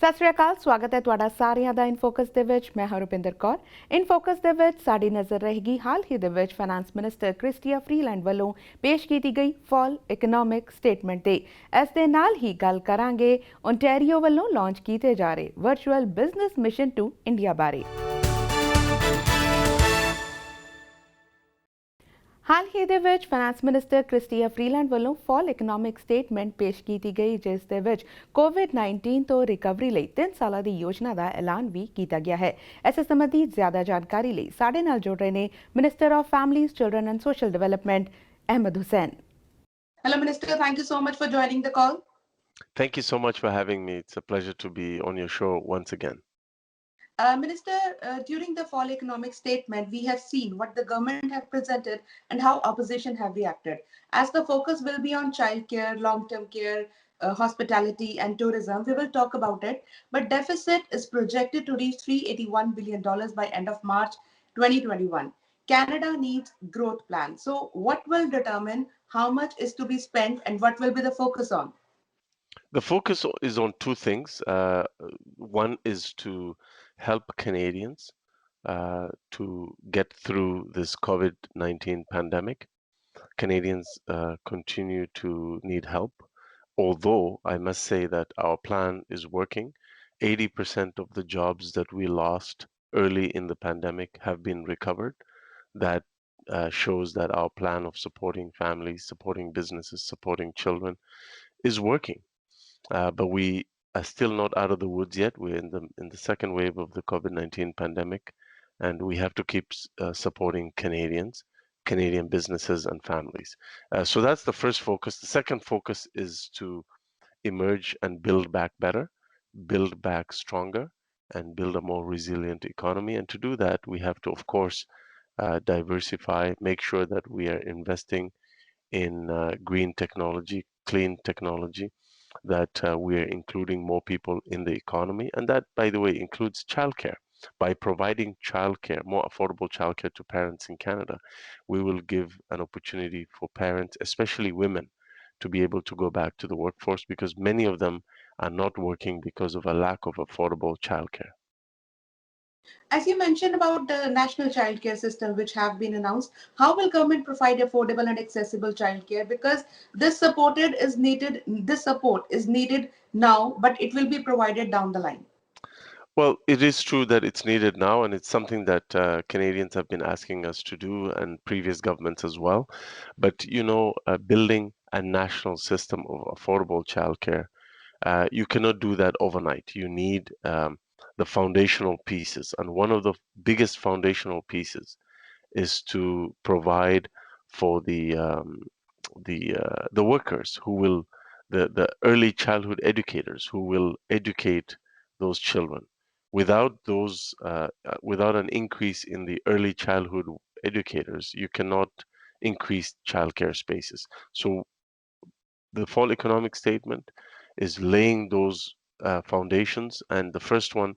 ਸਤਿ ਸ਼੍ਰੀ ਅਕਾਲ, ਸਵਾਗਤ ਹੈ ਤੁਹਾਡਾ ਸਾਰਿਆਂ ਦਾ ਇਨ ਫੋਕਸ ਦੇ ਵਿੱਚ। ਮੈਂ ਹਾਂ ਰੁਪਿੰਦਰ ਕੌਰ। ਇਨ ਫੋਕਸ ਦੇ ਵਿੱਚ ਸਾਡੀ ਨਜ਼ਰ ਰਹੇਗੀ ਹਾਲ ਹੀ ਦੇ ਵਿੱਚ ਫਾਈਨਾਂਸ ਮਿਨਿਸਟਰ ਕ੍ਰਿਸਟੀਆ ਫਰੀਲੈਂਡ ਵੱਲੋਂ ਪੇਸ਼ ਕੀਤੀ ਗਈ ਫਾਲ ਇਕਨੋਮਿਕ ਸਟੇਟਮੈਂਟ ਤੇ। ਇਸ ਦੇ ਨਾਲ ਹੀ ਗੱਲ ਕਰਾਂਗੇ ਓਨਟਾਰੀਓ ਵੱਲੋਂ ਲਾਂਚ ਕੀਤੇ ਜਾ ਰਹੇ virtual business mission to India ਬਾਰੇ। ਹਾਲ ਹੀ ਦੇ ਵਿੱਚ ਫਾਈਨਾਂਸ ਮਿਨਿਸਟਰ ਕ੍ਰਿਸਟੀਆ ਫਰੀਲੈਂਡ ਵੱਲੋਂ ਫਾਲ ਇਕਨੋਮਿਕ ਸਟੇਟਮੈਂਟ ਪੇਸ਼ ਕੀਤੀ ਗਈ, ਜਿਸ ਦੇ ਵਿੱਚ ਕੋਵਿਡ-19 ਤੋਂ ਰਿਕਵਰੀ ਲਈ 3 ਸਾਲਾਂ ਦੀ ਯੋਜਨਾ ਦਾ ਐਲਾਨ ਵੀ ਕੀਤਾ ਗਿਆ ਹੈ। ਇਸ ਸੰਬੰਧੀ ਜ਼ਿਆਦਾ ਜਾਣਕਾਰੀ ਲਈ ਸਾਡੇ ਨਾਲ ਜੁੜ ਰਹੇ ਨੇ minister of families, children and social development Ahmed Hussen. Hello, Minister. Thank you so much for joining the call. Thank you so much for having me. It's a pleasure to be on your show once again. Minister, during the fall economic statement, we have seen what the government have presented and how opposition have reacted. As the focus will be on childcare, long-term care, hospitality and tourism, we will talk about it. But deficit is projected to reach $381 billion by end of March 2021. Canada needs growth plan. So what will determine how much is to be spent and what will be the focus on? The focus is on two things. One is to help Canadians to get through this COVID-19 pandemic. Canadians continue to need help, although I must say that our plan is working. 80% of the jobs that we lost early in the pandemic have been recovered. That shows that our plan of supporting families, supporting businesses, supporting children is working. But we are still not out of the woods yet. We're in the second wave of the COVID-19 pandemic, and we have to keep supporting Canadians, Canadian businesses and families. So that's the first focus. The second focus is to emerge and build back better, build back stronger, and build a more resilient economy. And to do that, we have to, of course, diversify, make sure that we are investing in green technology, clean technology, that we are including more people in the economy. And that, by the way, includes childcare. By providing childcare, more affordable childcare to parents in Canada, we will give an opportunity for parents, especially women, to be able to go back to the workforce, because many of them are not working because of a lack of affordable childcare. As you mentioned about the national childcare system, which have been announced, how will government provide affordable and accessible childcare? Because this support is needed now, but it will be provided down the line. Well, it is true that it's needed now, and it's something that Canadians have been asking us to do, and previous governments as well. But building a national system of affordable childcare, you cannot do that overnight. You need the foundational pieces, and one of the biggest foundational pieces is to provide for the workers who will the early childhood educators who will educate those children. Without an increase in the early childhood educators, you cannot increase childcare spaces. So the fall economic statement is laying those foundations, and the first one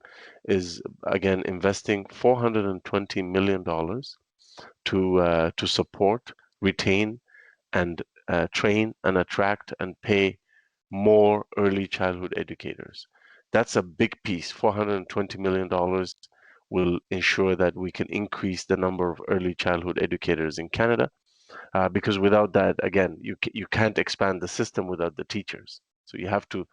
is again investing $420 million to support, retain, and train and attract and pay more early childhood educators. That's a big piece. $420 million will ensure that we can increase the number of early childhood educators in Canada, because without that, again, you can't expand the system without the teachers. So you have to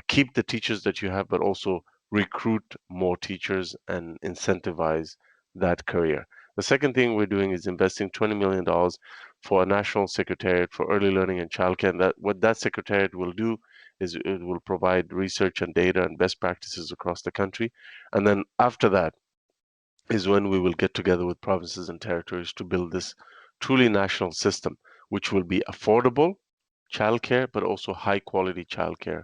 keep the teachers that you have, but also recruit more teachers and incentivize that career. The second thing we're doing is investing $20 million for a national secretariat for early learning and childcare. And what that secretariat will do is it will provide research and data and best practices across the country. And then after that is when we will get together with provinces and territories to build this truly national system, which will be affordable childcare, but also high quality childcare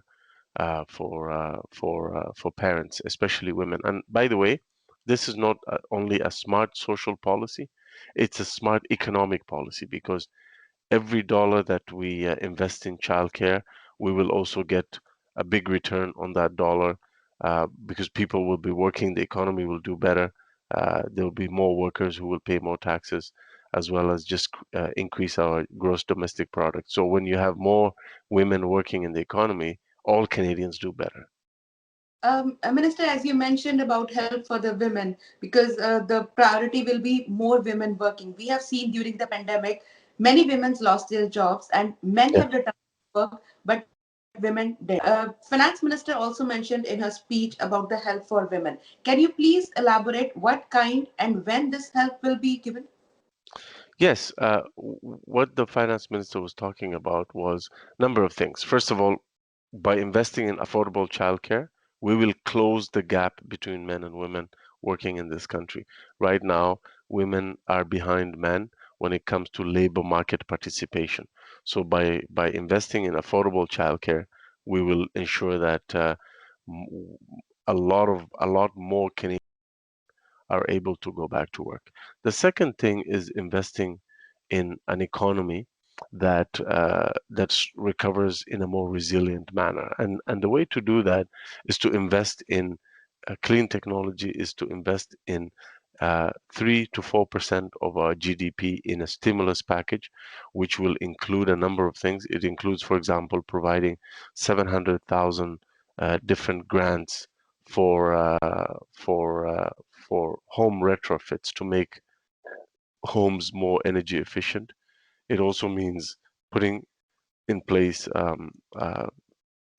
for parents, especially women. And by the way, this is not only a smart social policy; it's a smart economic policy, because every dollar that we invest in childcare, we will also get a big return on that dollar, because people will be working, the economy will do better. There will be more workers who will pay more taxes, as well as just increase our gross domestic product. So when you have more women working in the economy, all Canadians do better. Minister, as you mentioned about help for the women, because the priority will be more women working. We have seen during the pandemic, many women lost their jobs and men Yeah. have returned to work, but women did. Finance Minister also mentioned in her speech about the help for women. Can you please elaborate what kind and when this help will be given? Yes, what the finance minister was talking about was a number of things. First of all, by investing in affordable childcare, we will close the gap between men and women working in this country. Right now, women are behind men when it comes to labor market participation. So by investing in affordable childcare, we will ensure that m- a lot more Canadians are able to go back to work. The second thing is investing in an economy that recovers in a more resilient manner. And the way to do that is to invest in clean technology, is to invest in 3 to 4% of our GDP in a stimulus package, which will include a number of things. It includes, for example, providing 700,000 different grants for for home retrofits to make homes more energy efficient. It also means putting in place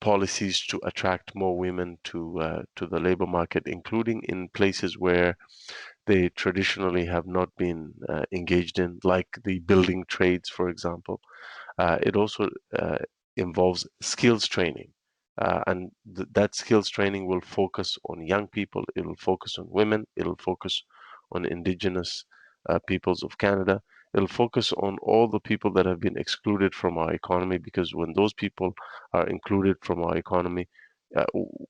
policies to attract more women to the labor market, including in places where they traditionally have not been engaged in, like the building trades, for example. It also involves skills training. And that skills training will focus on young people, it'll focus on women, it'll focus on Indigenous peoples of Canada. It'll focus on all the people that have been excluded from our economy, because when those people are included from our economy,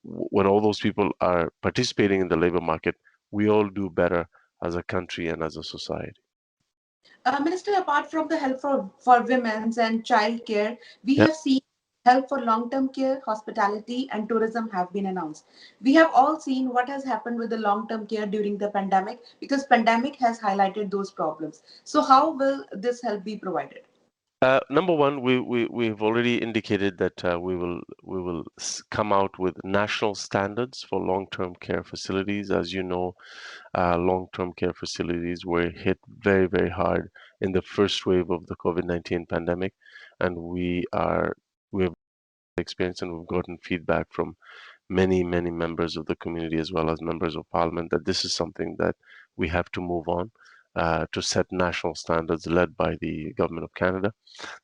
when all those people are participating in the labor market, we all do better as a country and as a society. Minister, apart from the help for women's and child care, we Yeah. have seen help for long-term care, hospitality, and tourism have been announced. We have all seen what has happened with the long-term care during the pandemic because pandemic has highlighted those problems. So how will this help be provided? Number one, we've already indicated that we will come out with national standards for long-term care facilities. As you know, long-term care facilities were hit very, very hard in the first wave of the COVID-19 pandemic, and we have experienced and we've gotten feedback from many members of the community as well as members of parliament that this is something that we have to move on to set national standards led by the government of Canada.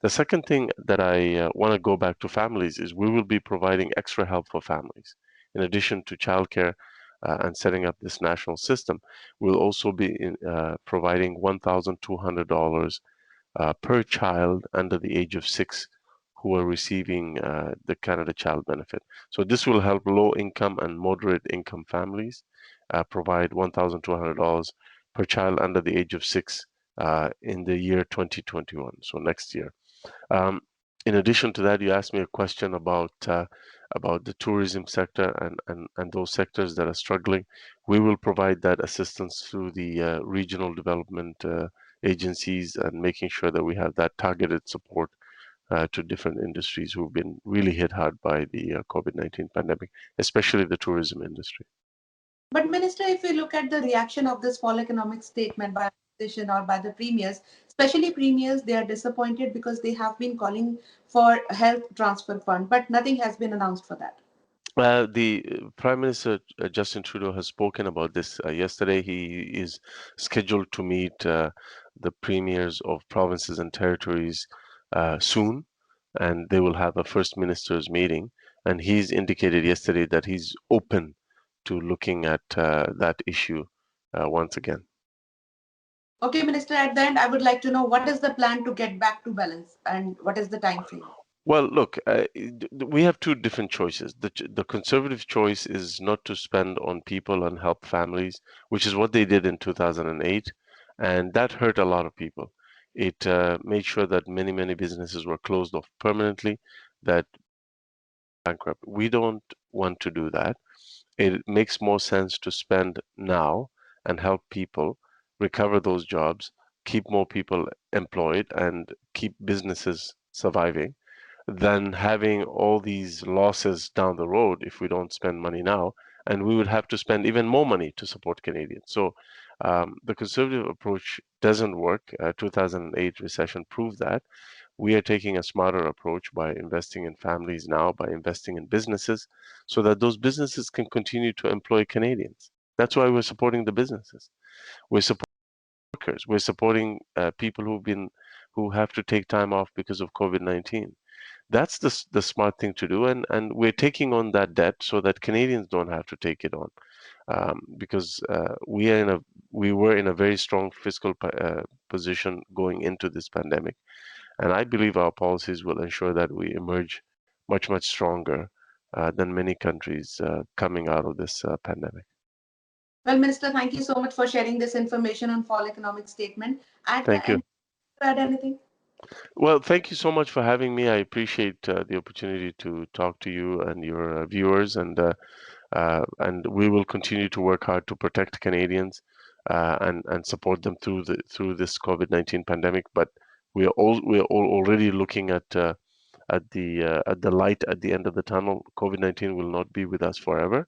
The second thing that I want to go back to families is we will be providing extra help for families. In addition to childcare and setting up this national system, we'll also be providing $1,200 per child under the age of 6 who are receiving the Canada Child Benefit. So this will help low income and moderate income families provide $1,200 per child under the age of 6 in the year 2021, so next year. Um, in addition to that, you asked me a question about the tourism sector and those sectors that are struggling. We will provide that assistance through the regional development agencies and making sure that we have that targeted support to different industries who've been really hit hard by the COVID-19 pandemic, especially the tourism industry. But Minister, if we look at the reaction of this fall economic statement by opposition or by the premiers, especially premiers, they are disappointed because they have been calling for health transfer fund, but nothing has been announced for that. The Prime Minister Justin Trudeau has spoken about this yesterday. He is scheduled to meet the premiers of provinces and territories soon, and they will have a First Minister's meeting. And he's indicated yesterday that he's open to looking at that issue once again. Okay, Minister, at the end, I would like to know what is the plan to get back to balance and what is the time frame? Well, look, we have two different choices. The conservative choice is not to spend on people and help families, which is what they did in 2008, and that hurt a lot of people. It made sure that many businesses were closed off permanently, that bankrupt. We don't want to do that. It makes more sense to spend now and help people recover those jobs, keep more people employed, and keep businesses surviving than having all these losses down the road if we don't spend money now, and we would have to spend even more money to support Canadians. So the conservative approach doesn't work. 2008 recession proved that. We are taking a smarter approach by investing in families now, by investing in businesses, so that those businesses can continue to employ Canadians. That's why we're supporting the businesses. We're supporting workers. We're supporting people who have to take time off because of COVID-19. That's the smart thing to do, and we're taking on that debt so that Canadians don't have to take it on, because we were in a very strong fiscal position going into this pandemic, and I believe our policies will ensure that we emerge much stronger than many countries coming out of this pandemic. Well, Minister, thank you so much for sharing this information on fall economic statement. At the Thank you. end, add anything? Well, thank you so much for having me. I appreciate the opportunity to talk to you and your viewers, and we will continue to work hard to protect Canadians and support them through this COVID-19 pandemic. But we are already looking at the light at the end of the tunnel. COVID-19 will not be with us forever,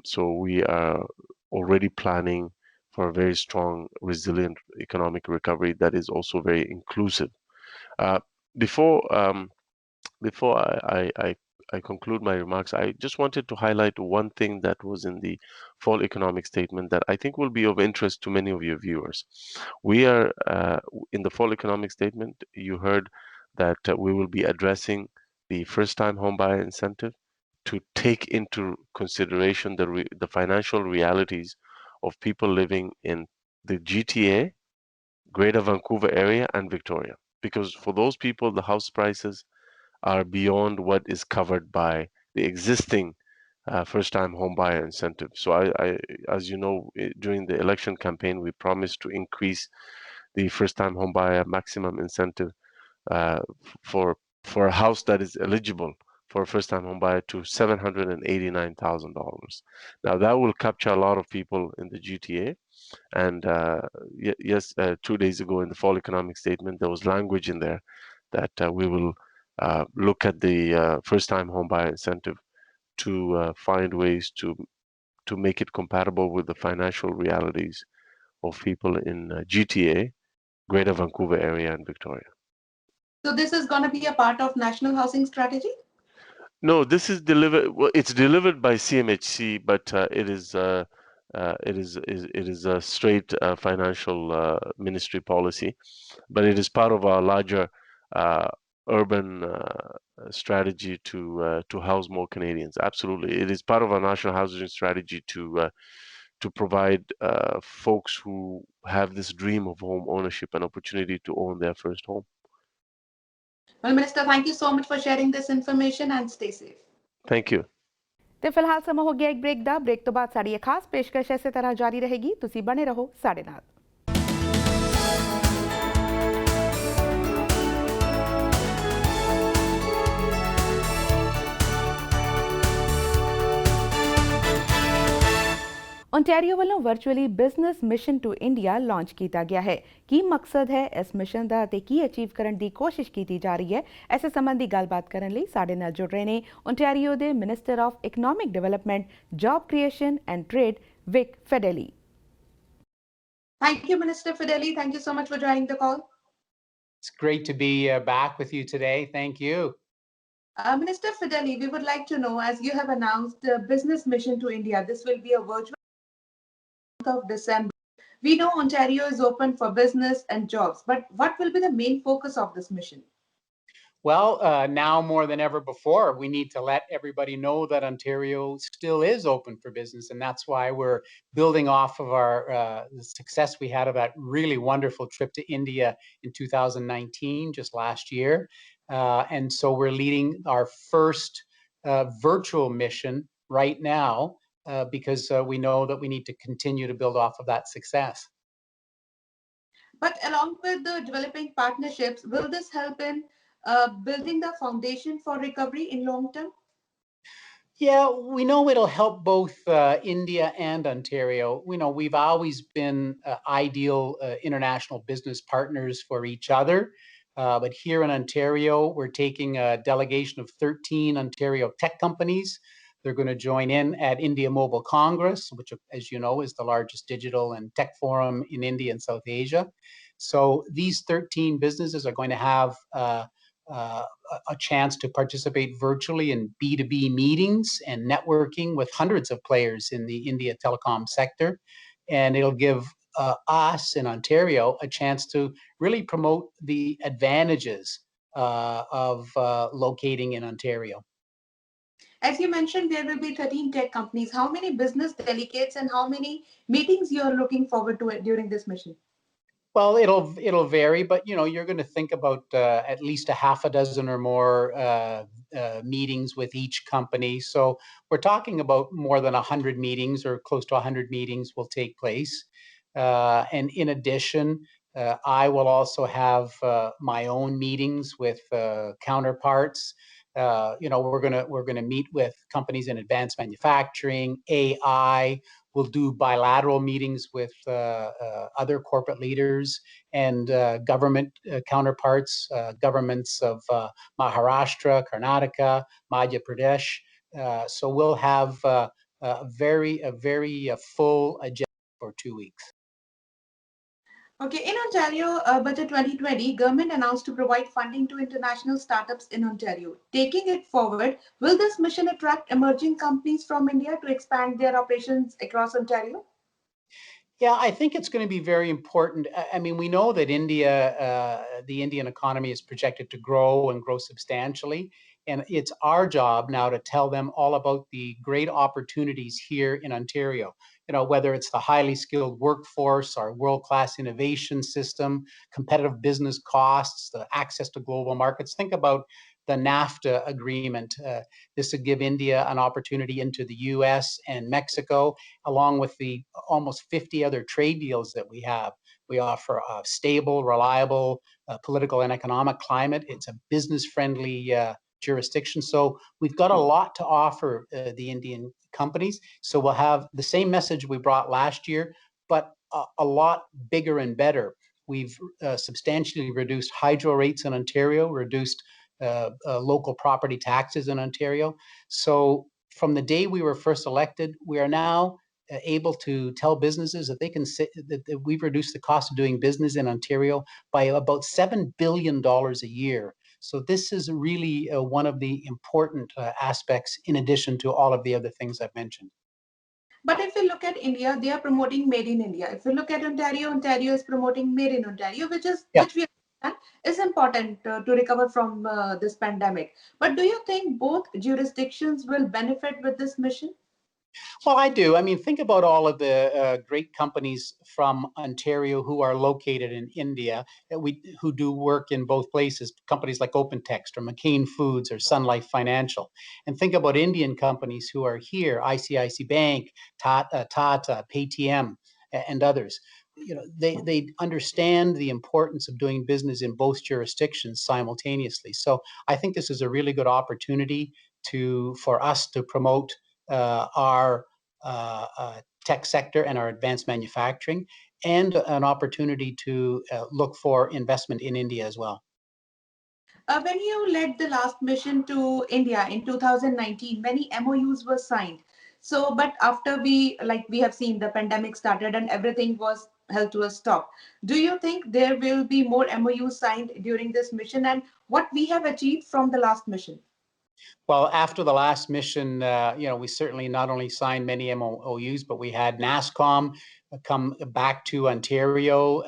so we are already planning for a very strong, resilient economic recovery that is also very inclusive. Uh, before before I conclude my remarks, I just wanted to highlight one thing that was in the fall economic statement that I think will be of interest to many of your viewers. We are in the fall economic statement, you heard that we will be addressing the first-time homebuyer incentive to take into consideration the financial realities of people living in the GTA, Greater Vancouver area, and Victoria. Because for those people, the house prices are beyond what is covered by the existing first-time homebuyer incentive. So as you know, during the election campaign, we promised to increase the first-time homebuyer maximum incentive uh, for a house that is eligible for a first-time homebuyer to $789,000. Now that will capture a lot of people in the GTA. And yes, 2 days ago in the fall economic statement, there was language in there that we will look at the first-time homebuyer incentive to find ways to make it compatible with the financial realities of people in GTA, Greater Vancouver area, and Victoria. So this is going to be a part of national housing strategy? No, this is delivered. Well, it's delivered by CMHC, but it is a straight financial ministry policy, but it is part of our larger uh, urban strategy to house more Canadians. Absolutely, it is part of our national housing strategy to provide folks who have this dream of home ownership an opportunity to own their first home. Well, Minister, thank you so much for sharing this information and stay safe. Thank you. ਤੇ ਫਿਲਹਾਲ ਸਮਾਂ ਹੋ ਗਿਆ ਇੱਕ break ਦਾ। Break ਤੋਂ ਬਾਅਦ ਸਾਡੀ ਇਹ ਖਾਸ ਪੇਸ਼ਕਸ਼ ਇਸੇ ਤਰ੍ਹਾਂ ਜਾਰੀ ਰਹੇਗੀ। ਤੁਸੀਂ ਬਣੇ ਰਹੋ ਸਾਡੇ ਨਾਲ। ओंटारियो ਵੱਲੋਂ virtually business mission to India launch ਕੀਤਾ ਗਿਆ ਹੈ। ਕੀ ਮਕਸਦ ਹੈ ਇਸ ਮਿਸ਼ਨ ਦਾ ਅਤੇ ਕੀ ਅਚੀਵ ਕਰਨ ਦੀ ਕੋਸ਼ਿਸ਼ ਕੀਤੀ ਜਾ ਰਹੀ ਹੈ, ਇਸੇ ਸੰਬੰਧੀ ਗੱਲਬਾਤ ਕਰਨ ਲਈ ਸਾਡੇ ਨਾਲ ਜੁੜ ਰਹੇ ਨੇ ओंटारियो ਦੇ minister of economic development, job creation and trade, ਵਿਕ ਫੈਡੇਲੀ। Thank you, Minister Fedeli. Thank you so much for joining the call. It's great to be back with you today. Thank you. Minister Fedeli, we would like to know, as you have announced the Business Mission to India, this will be a virtual of December. We know Ontario is open for business and jobs, but what will be the main focus of this mission? Well, now more than ever before, we need to let everybody know that Ontario still is open for business. And that's why we're building off of our success we had of that really wonderful trip to India in 2019, just last year. And so we're leading our first virtual mission right now because we know that we need to continue to build off of that success. But along with the developing partnerships, will this help in building the foundation for recovery in long term? Yeah, we know it'll help both India and Ontario. We know we've always been ideal international business partners for each other. But here in Ontario, we're taking a delegation of 13 Ontario tech companies. They're going to join in at India Mobile Congress, which, as you know, is the largest digital and tech forum in India and South Asia. So these 13 businesses are going to have a chance to participate virtually in B2B meetings and networking with hundreds of players in the India telecom sector. And it'll give us in Ontario a chance to really promote the advantages of locating in Ontario. As you mentioned, there will be 13 tech companies. How many business delegates and how many meetings you are looking forward to during this mission? Well, it'll vary, but you're going to think about at least a half a dozen or more meetings with each company. So we're talking about more than 100 meetings, or close to 100 meetings will take place. And in addition, I will also have my own meetings with counterparts. We're gonna meet with companies in advanced manufacturing, AI. We'll do bilateral meetings with other corporate leaders and government counterparts, governments of Maharashtra, Karnataka, Madhya Pradesh. So we'll have a very full agenda for 2 weeks. Okay, in Ontario, Budget 2020, government announced to provide funding to international startups in Ontario. Taking it forward, will this mission attract emerging companies from India to expand their operations across Ontario? Yeah, I think it's going to be very important. I mean, we know that the Indian economy is projected to grow and grow substantially. And it's our job now to tell them all about the great opportunities here in Ontario. Whether it's the highly skilled workforce, our world-class innovation system, competitive business costs, the access to global markets. Think about the NAFTA agreement. This would give India an opportunity into the US and Mexico, along with the almost 50 other trade deals that we have. We offer a stable, reliable political and economic climate. It's a business-friendly jurisdiction. So we've got a lot to offer the Indian companies. So we'll have the same message we brought last year, but a lot bigger and better. We've substantially reduced hydro rates in Ontario, reduced local property taxes in Ontario. So from the day we were first elected, we are now able to tell businesses that they can say that we've reduced the cost of doing business in Ontario by about $7 billion a year. So this is really one of the important aspects in addition to all of the other things I've mentioned. But if we look at India, they are promoting Made in India. If we look at Ontario, Ontario is promoting Made in Ontario, which we understand is important to recover from this pandemic. But do you think both jurisdictions will benefit with this mission? Well, I do. I mean, think about all of the great companies from Ontario who are located in India who do work in both places. Companies like OpenText or McCain Foods or Sun Life Financial. And think about Indian companies who are here: ICICI Bank, Tata, Paytm, and others. They understand the importance of doing business in both jurisdictions simultaneously. So I think this is a really good opportunity for us to promote our tech sector and our advanced manufacturing, and an opportunity to look for investment in India as well. When you led the last mission to India in 2019, many MOUs were signed. So, but after we have seen the pandemic started and everything was held to a stop. Do you think there will be more MOUs signed during this mission, and what we have achieved from the last mission? Well, after the last mission, we certainly not only signed many MOUs, but we had NASCOM come back to Ontario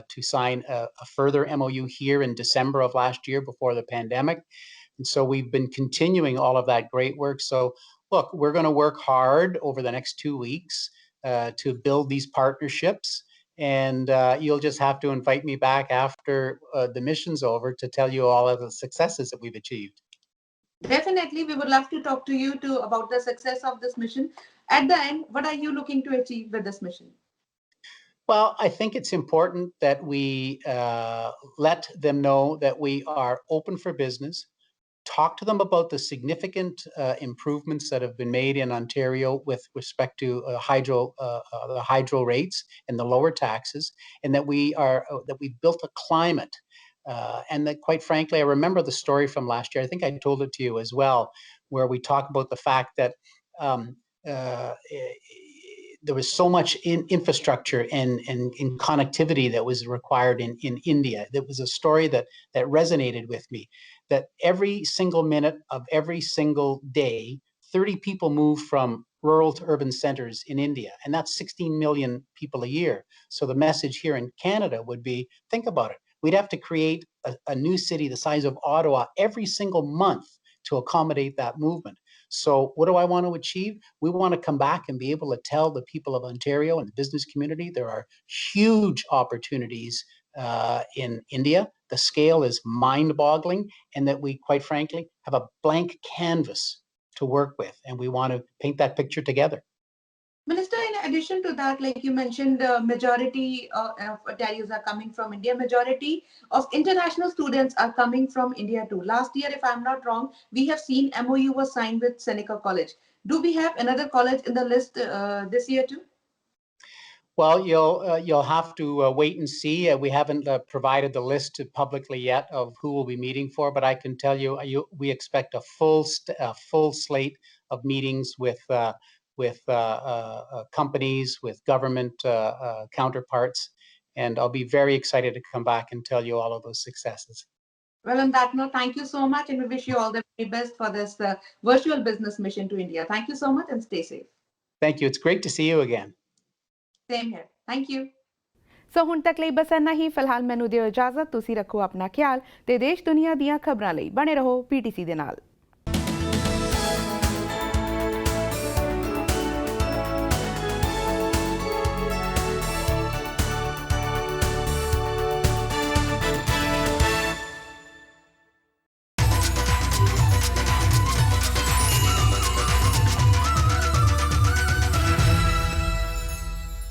to sign a further MOU here in December of last year before the pandemic. And so we've been continuing all of that great work. So look, we're going to work hard over the next 2 weeks to build these partnerships. And you'll just have to invite me back after the mission's over to tell you all of the successes that we've achieved. Definitely, we would love to talk to you too about the success of this mission. At the end, what are you looking to achieve with this mission? Well, I think it's important that we let them know that we are open for business, talk to them about the significant improvements that have been made in Ontario with respect to the hydro rates and the lower taxes, and that we built a climate And that, quite frankly, I remember the story from last year. I think I told it to you as well, where we talk about the fact that there was so much infrastructure and connectivity that was required in India. That was a story that resonated with me, that every single minute of every single day, 30 people move from rural to urban centers in India, and that's 16 million people a year. So the message here in Canada would be, think about it. We'd have to create a new city the size of Ottawa every single month to accommodate that movement. So what do I want to achieve? We want to come back and be able to tell the people of Ontario and the business community there are huge opportunities in India. The scale is mind-boggling, and that we, quite frankly, have a blank canvas to work with, and we want to paint that picture together. Minister, in addition to that, like you mentioned, the majority of Ontarios are coming from India. Majority of international students are coming from India too. Last year, if I'm not wrong, we have seen MOU was signed with Seneca College. Do we have another college in the list this year too? Well, you'll have to wait and see. We haven't provided the list publicly yet of who we'll be meeting for, but I can tell you, we expect a full slate of meetings with companies, with government counterparts, and I'll be very excited to come back and tell you all of those successes. Well, on that note, thank you so much, and we wish you all the very best for this virtual business mission to India. Thank you so much, and stay safe. Thank you. It's great to see you again. Same here. Thank you. ਸੋ ਹੁਣ ਤੱਕ ਲਈ ਬਸ ਇੰਨਾ ਹੀ। ਫਿਲਹਾਲ ਮੈਨੂੰ ਦਿਓ ਇਜਾਜ਼ਤ। ਤੁਸੀਂ ਰੱਖੋ ਆਪਣਾ ਖਿਆਲ ਤੇ ਦੇਸ਼ ਦੁਨੀਆ ਦੀਆਂ ਖਬਰਾਂ ਲਈ ਬਣੇ ਰਹੋ PTC ਦੇ ਨਾਲ।